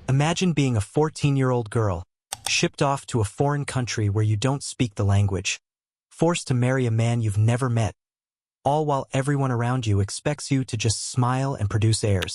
Imagine being a 14-year-old girl, shipped off to a foreign country where you don't speak the language, forced to marry a man you've never met, all while everyone around you expects you to just smile and produce heirs.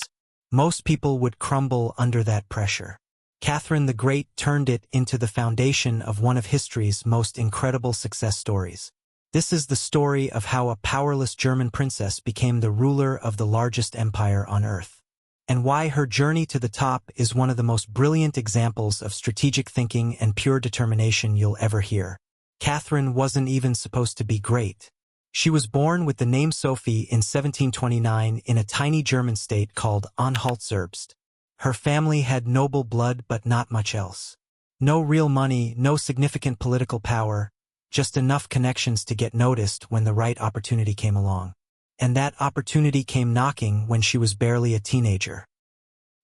Most people would crumble under that pressure. Catherine the Great turned it into the foundation of one of history's most incredible success stories. This is the story of how a powerless German princess became the ruler of the largest empire on earth, and why her journey to the top is one of the most brilliant examples of strategic thinking and pure determination you'll ever hear. Catherine wasn't even supposed to be great. She was born with the name Sophie in 1729 in a tiny German state called Anhalt-Zerbst. Her family had noble blood but not much else. No real money, no significant political power, just enough connections to get noticed when the right opportunity came along. And that opportunity came knocking when she was barely a teenager.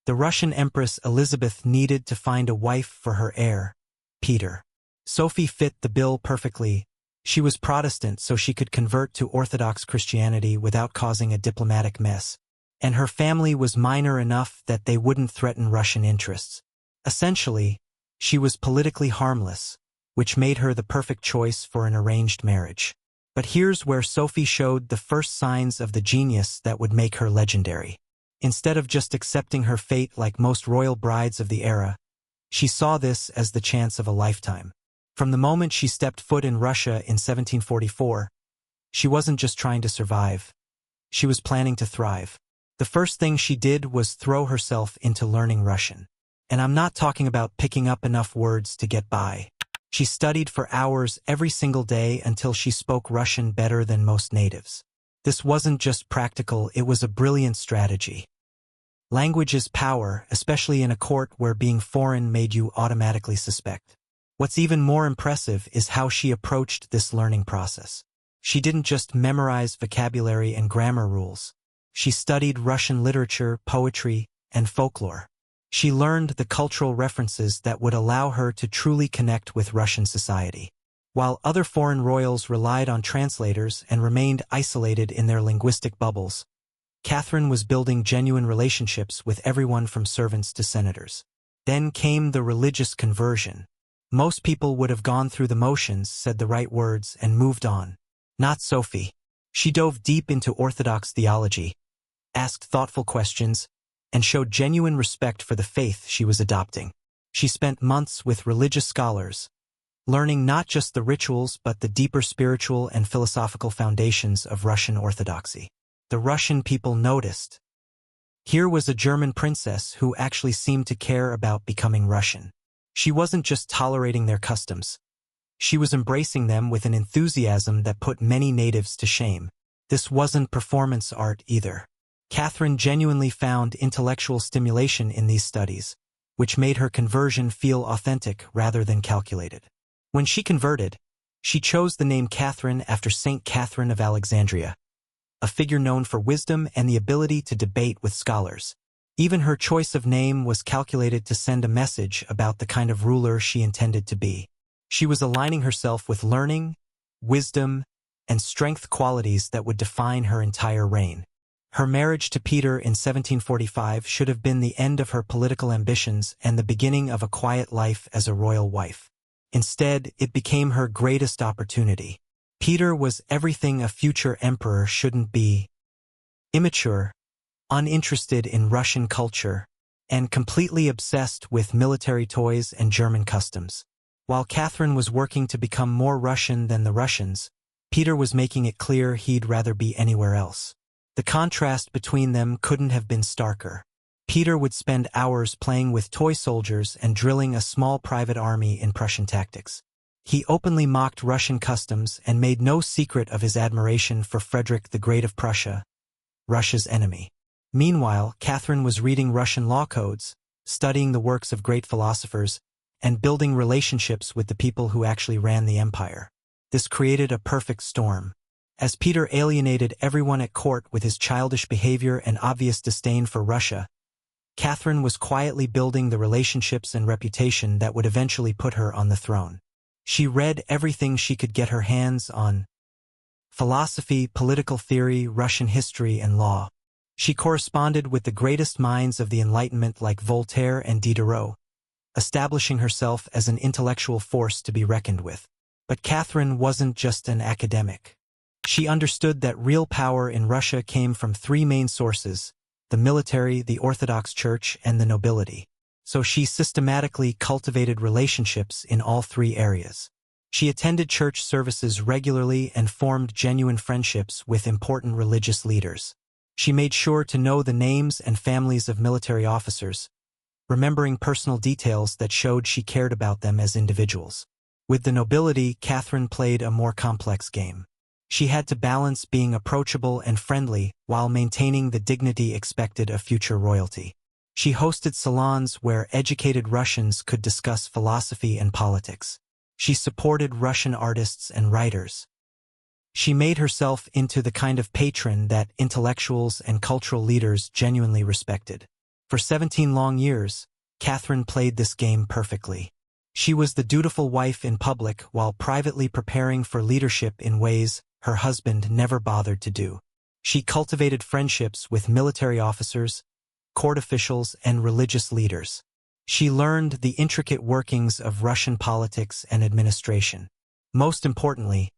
The Russian Empress Elizabeth needed to find a wife for her heir, Peter. Sophie fit the bill perfectly. She was Protestant, so she could convert to Orthodox Christianity without causing a diplomatic mess. And her family was minor enough that they wouldn't threaten Russian interests. Essentially, she was politically harmless, which made her the perfect choice for an arranged marriage. But here's where Sophie showed the first signs of the genius that would make her legendary. Instead of just accepting her fate like most royal brides of the era, she saw this as the chance of a lifetime. From the moment she stepped foot in Russia in 1744, she wasn't just trying to survive. She was planning to thrive. The first thing she did was throw herself into learning Russian. And I'm not talking about picking up enough words to get by. She studied for hours every single day until she spoke Russian better than most natives. This wasn't just practical, it was a brilliant strategy. Language is power, especially in a court where being foreign made you automatically suspect. What's even more impressive is how she approached this learning process. She didn't just memorize vocabulary and grammar rules. She studied Russian literature, poetry, and folklore. She learned the cultural references that would allow her to truly connect with Russian society. While other foreign royals relied on translators and remained isolated in their linguistic bubbles, Catherine was building genuine relationships with everyone from servants to senators. Then came the religious conversion. Most people would have gone through the motions, said the right words, and moved on. Not Sophie. She dove deep into Orthodox theology, asked thoughtful questions, and showed genuine respect for the faith she was adopting. She spent months with religious scholars, learning not just the rituals but the deeper spiritual and philosophical foundations of Russian orthodoxy. The Russian people noticed. Here was a German princess who actually seemed to care about becoming Russian. She wasn't just tolerating their customs. She was embracing them with an enthusiasm that put many natives to shame. This wasn't performance art either. Catherine genuinely found intellectual stimulation in these studies, which made her conversion feel authentic rather than calculated. When she converted, she chose the name Catherine after Saint Catherine of Alexandria, a figure known for wisdom and the ability to debate with scholars. Even her choice of name was calculated to send a message about the kind of ruler she intended to be. She was aligning herself with learning, wisdom, and strength qualities that would define her entire reign. Her marriage to Peter in 1745 should have been the end of her political ambitions and the beginning of a quiet life as a royal wife. Instead, it became her greatest opportunity. Peter was everything a future emperor shouldn't be: immature, uninterested in Russian culture, and completely obsessed with military toys and German customs. While Catherine was working to become more Russian than the Russians, Peter was making it clear he'd rather be anywhere else. The contrast between them couldn't have been starker. Peter would spend hours playing with toy soldiers and drilling a small private army in Prussian tactics. He openly mocked Russian customs and made no secret of his admiration for Frederick the Great of Prussia, Russia's enemy. Meanwhile, Catherine was reading Russian law codes, studying the works of great philosophers, and building relationships with the people who actually ran the empire. This created a perfect storm. As Peter alienated everyone at court with his childish behavior and obvious disdain for Russia, Catherine was quietly building the relationships and reputation that would eventually put her on the throne. She read everything she could get her hands on: philosophy, political theory, Russian history, and law. She corresponded with the greatest minds of the Enlightenment like Voltaire and Diderot, establishing herself as an intellectual force to be reckoned with. But Catherine wasn't just an academic. She understood that real power in Russia came from three main sources: the military, the Orthodox Church, and the nobility. So she systematically cultivated relationships in all three areas. She attended church services regularly and formed genuine friendships with important religious leaders. She made sure to know the names and families of military officers, remembering personal details that showed she cared about them as individuals. With the nobility, Catherine played a more complex game. She had to balance being approachable and friendly while maintaining the dignity expected of future royalty. She hosted salons where educated Russians could discuss philosophy and politics. She supported Russian artists and writers. She made herself into the kind of patron that intellectuals and cultural leaders genuinely respected. For 17 long years, Catherine played this game perfectly. She was the dutiful wife in public while privately preparing for leadership in ways her husband never bothered to do. She cultivated friendships with military officers, court officials, and religious leaders. She learned the intricate workings of Russian politics and administration. Most importantly,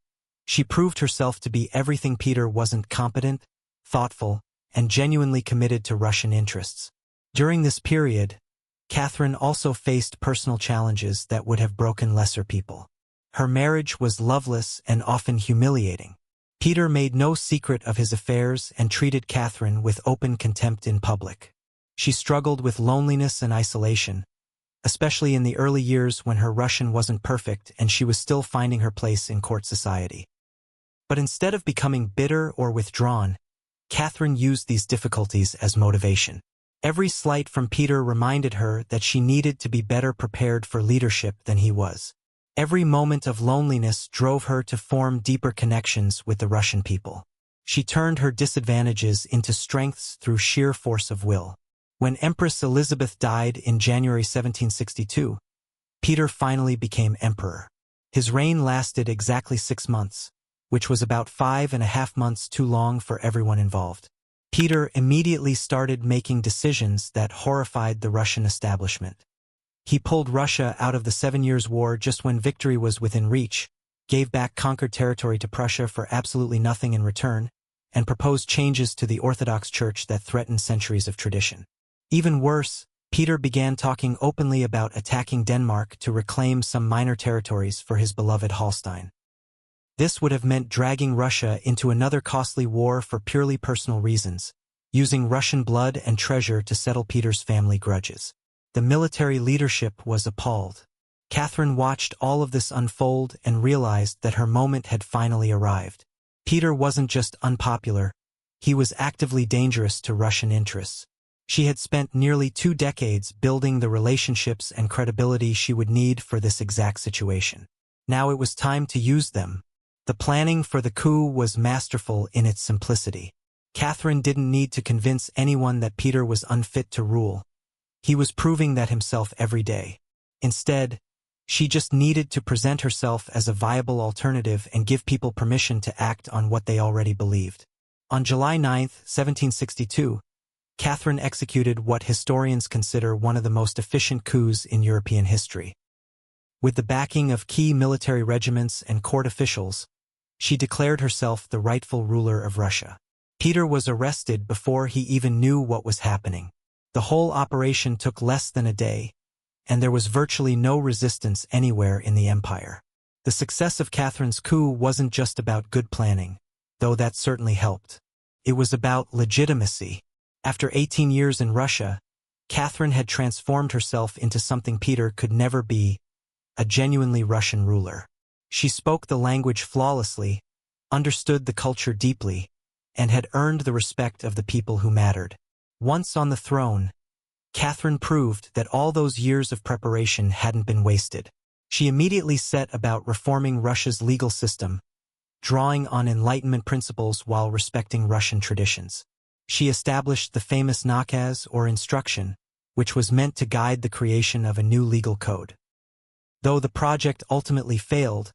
she proved herself to be everything Peter wasn't: competent, thoughtful, and genuinely committed to Russian interests. During this period, Catherine also faced personal challenges that would have broken lesser people. Her marriage was loveless and often humiliating. Peter made no secret of his affairs and treated Catherine with open contempt in public. She struggled with loneliness and isolation, especially in the early years when her Russian wasn't perfect and she was still finding her place in court society. But instead of becoming bitter or withdrawn, Catherine used these difficulties as motivation. Every slight from Peter reminded her that she needed to be better prepared for leadership than he was. Every moment of loneliness drove her to form deeper connections with the Russian people. She turned her disadvantages into strengths through sheer force of will. When Empress Elizabeth died in January 1762, Peter finally became emperor. His reign lasted exactly 6 months, which was about 5.5 months too long for everyone involved. Peter immediately started making decisions that horrified the Russian establishment. He pulled Russia out of the 7 Years' War just when victory was within reach, gave back conquered territory to Prussia for absolutely nothing in return, and proposed changes to the Orthodox Church that threatened centuries of tradition. Even worse, Peter began talking openly about attacking Denmark to reclaim some minor territories for his beloved Holstein. This would have meant dragging Russia into another costly war for purely personal reasons, using Russian blood and treasure to settle Peter's family grudges. The military leadership was appalled. Catherine watched all of this unfold and realized that her moment had finally arrived. Peter wasn't just unpopular, he was actively dangerous to Russian interests. She had spent nearly 2 decades building the relationships and credibility she would need for this exact situation. Now it was time to use them. The planning for the coup was masterful in its simplicity. Catherine didn't need to convince anyone that Peter was unfit to rule. He was proving that himself every day. Instead, she just needed to present herself as a viable alternative and give people permission to act on what they already believed. On July 9, 1762, Catherine executed what historians consider one of the most efficient coups in European history. With the backing of key military regiments and court officials, she declared herself the rightful ruler of Russia. Peter was arrested before he even knew what was happening. The whole operation took less than a day, and there was virtually no resistance anywhere in the empire. The success of Catherine's coup wasn't just about good planning, though that certainly helped. It was about legitimacy. After 18 years in Russia, Catherine had transformed herself into something Peter could never be: a genuinely Russian ruler. She spoke the language flawlessly, understood the culture deeply, and had earned the respect of the people who mattered. Once on the throne, Catherine proved that all those years of preparation hadn't been wasted. She immediately set about reforming Russia's legal system, drawing on Enlightenment principles while respecting Russian traditions. She established the famous nakaz, or instruction, which was meant to guide the creation of a new legal code. Though the project ultimately failed,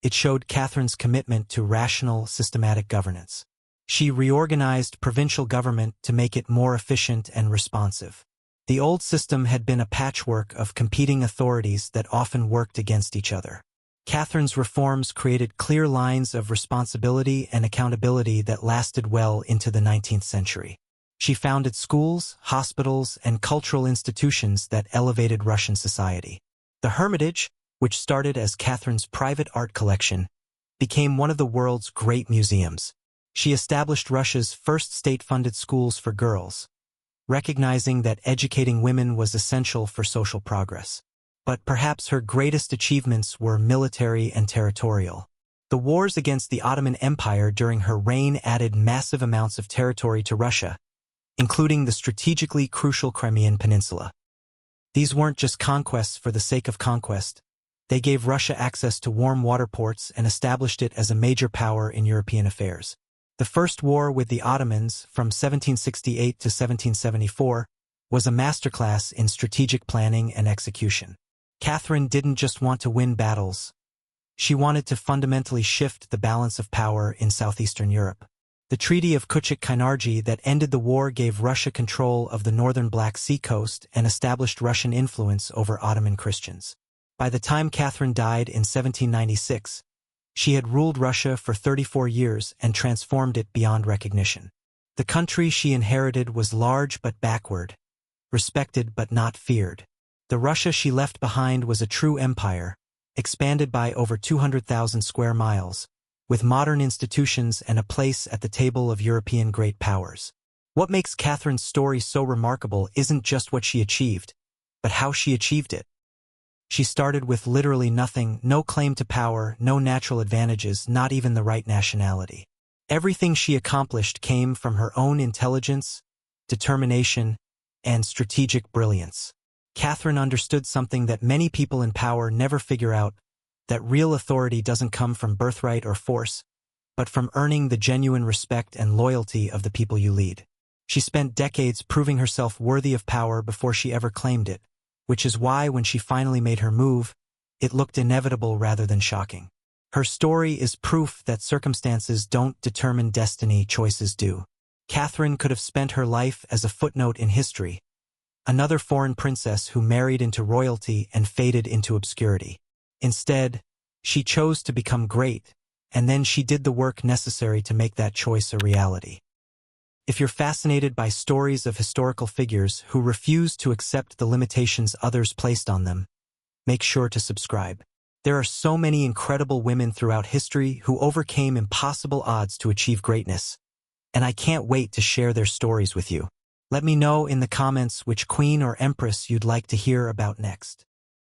it showed Catherine's commitment to rational, systematic governance. She reorganized provincial government to make it more efficient and responsive. The old system had been a patchwork of competing authorities that often worked against each other. Catherine's reforms created clear lines of responsibility and accountability that lasted well into the 19th century. She founded schools, hospitals, and cultural institutions that elevated Russian society. The Hermitage, which started as Catherine's private art collection, became one of the world's great museums. She established Russia's first state-funded schools for girls, recognizing that educating women was essential for social progress. But perhaps her greatest achievements were military and territorial. The wars against the Ottoman Empire during her reign added massive amounts of territory to Russia, including the strategically crucial Crimean Peninsula. These weren't just conquests for the sake of conquest. They gave Russia access to warm water ports and established it as a major power in European affairs. The First War with the Ottomans, from 1768 to 1774, was a masterclass in strategic planning and execution. Catherine didn't just want to win battles. She wanted to fundamentally shift the balance of power in southeastern Europe. The Treaty of Kuchik-Kainarji that ended the war gave Russia control of the northern Black Sea coast and established Russian influence over Ottoman Christians. By the time Catherine died in 1796, she had ruled Russia for 34 years and transformed it beyond recognition. The country she inherited was large but backward, respected but not feared. The Russia she left behind was a true empire, expanded by over 200,000 square miles, with modern institutions and a place at the table of European great powers. What makes Catherine's story so remarkable isn't just what she achieved, but how she achieved it. She started with literally nothing, no claim to power, no natural advantages, not even the right nationality. Everything she accomplished came from her own intelligence, determination, and strategic brilliance. Catherine understood something that many people in power never figure out, that real authority doesn't come from birthright or force, but from earning the genuine respect and loyalty of the people you lead. She spent decades proving herself worthy of power before she ever claimed it, which is why when she finally made her move, it looked inevitable rather than shocking. Her story is proof that circumstances don't determine destiny, choices do. Catherine could have spent her life as a footnote in history, another foreign princess who married into royalty and faded into obscurity. Instead, she chose to become great, and then she did the work necessary to make that choice a reality. If you're fascinated by stories of historical figures who refuse to accept the limitations others placed on them, make sure to subscribe. There are so many incredible women throughout history who overcame impossible odds to achieve greatness, and I can't wait to share their stories with you. Let me know in the comments which queen or empress you'd like to hear about next.